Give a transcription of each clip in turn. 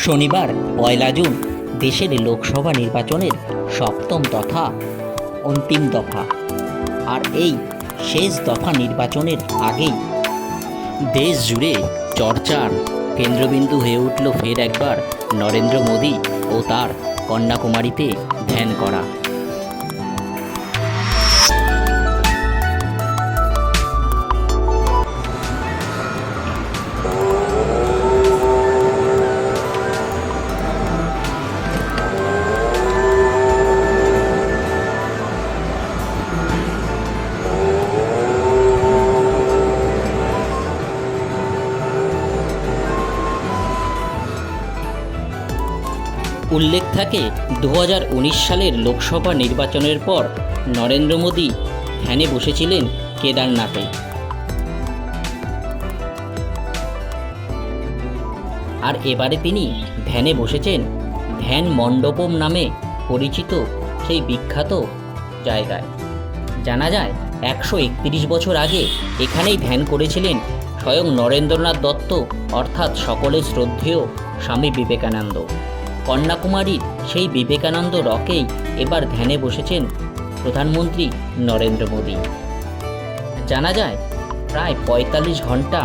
শনিবার ১ জুন দেশের লোকসভা নির্বাচনের সপ্তম তথা অন্তিম দফা। আর এই শেষ দফা নির্বাচনের আগেই দেশ জুড়ে চর্চার কেন্দ্রবিন্দু হয়ে উঠল ফের একবার নরেন্দ্র মোদী ও তার কন্যাকুমারীতে ধ্যান করা। উল্লেখ থাকে ২০১৯ সালের লোকসভা নির্বাচনের পর নরেন্দ্র মোদী ধ্যানে বসেছিলেন কেদারনাথে। আর এবারে তিনি ধ্যানে বসেছেন ধ্যান মণ্ডপম নামে পরিচিত সেই বিখ্যাত জায়গায়। জানা যায় ১৩১ বছর আগে এখানেই ধ্যান করেছিলেন স্বয়ং নরেন্দ্রনাথ দত্ত, অর্থাৎ সকলের শ্রদ্ধেয় স্বামী বিবেকানন্দ। কন্যাকুমারীর সেই বিবেকানন্দ রকেই এবার ধ্যানে বসেছেন প্রধানমন্ত্রী নরেন্দ্র মোদী। জানা যায় প্রায় ৪৫ ঘন্টা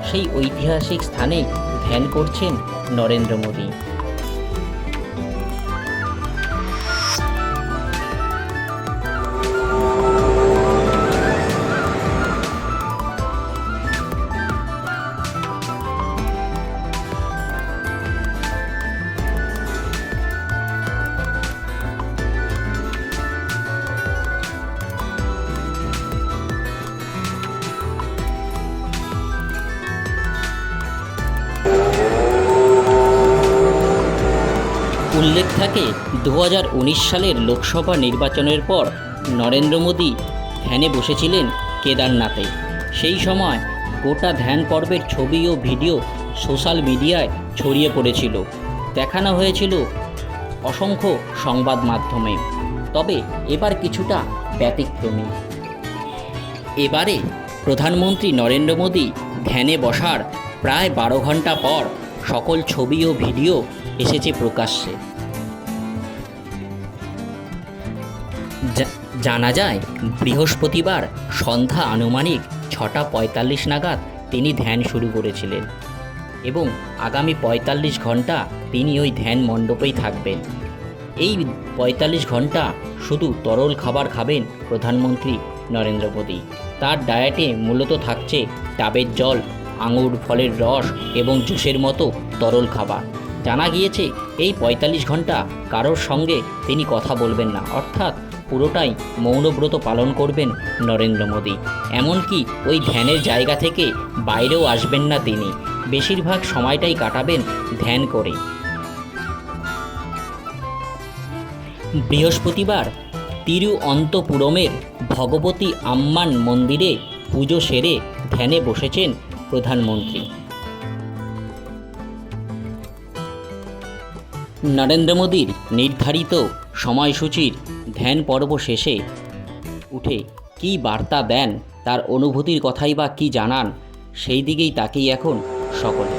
সেই ঐতিহাসিক স্থানে ধ্যান করছেন নরেন্দ্র মোদী। উল্লেখ থাকে ২০১৯ সালের লোকসভা নির্বাচনের পর নরেন্দ্র মোদী ধ্যানে বসেছিলেন কেদারনাথে। সেই সময় গোটা ধ্যান পর্বের ছবি ও ভিডিও সোশ্যাল মিডিয়ায় ছড়িয়ে পড়েছিল, দেখানো হয়েছিল অসংখ্য সংবাদ মাধ্যমে। তবে এবার কিছুটা ব্যতিক্রমী। এবারে প্রধানমন্ত্রী নরেন্দ্র মোদী ধ্যানে বসার প্রায় ১২ ঘন্টা পর সকল ছবি ও ভিডিও এসেছে প্রকাশ্যে। জানা যায় বৃহস্পতিবার সন্ধ্যা আনুমানিক ৬:৪৫ নাগাদ তিনি ধ্যান শুরু করেছিলেন এবং আগামী ৪৫ ঘন্টা তিনি ওই ধ্যান মণ্ডপেই থাকবেন। এই ৪৫ ঘন্টা শুধু তরল খাবার খাবেন প্রধানমন্ত্রী নরেন্দ্র মোদী। তার ডায়েটে মূলত থাকছে ডাবের জল, আঙুর ফলের রস এবং জুসের মতো তরল খাবার। জানা গিয়েছে এই ৪৫ ঘন্টা কারোর সঙ্গে তিনি কথা বলবেন না, অর্থাৎ পুরোটাই মৌনব্রত পালন করবেন নরেন্দ্র মোদী। এমনকি ওই ধ্যানের জায়গা থেকে বাইরেও আসবেন না তিনি। বেশিরভাগ সময়টাই কাটাবেন ধ্যান করে। বৃহস্পতিবার তিরুঅন্তপুরমের ভগবতী আম্মান মন্দিরে পুজো সেরে ধ্যানে বসেছেন প্রধানমন্ত্রী। নরেন্দ্র মোদীর নির্ধারিত সময়সূচির ধ্যান পর্ব শেষে উঠে কী বার্তা দেন, তার অনুভূতির কথাই বা কী জানান, সেই দিকেই তাকিয়ে এখন সকলে।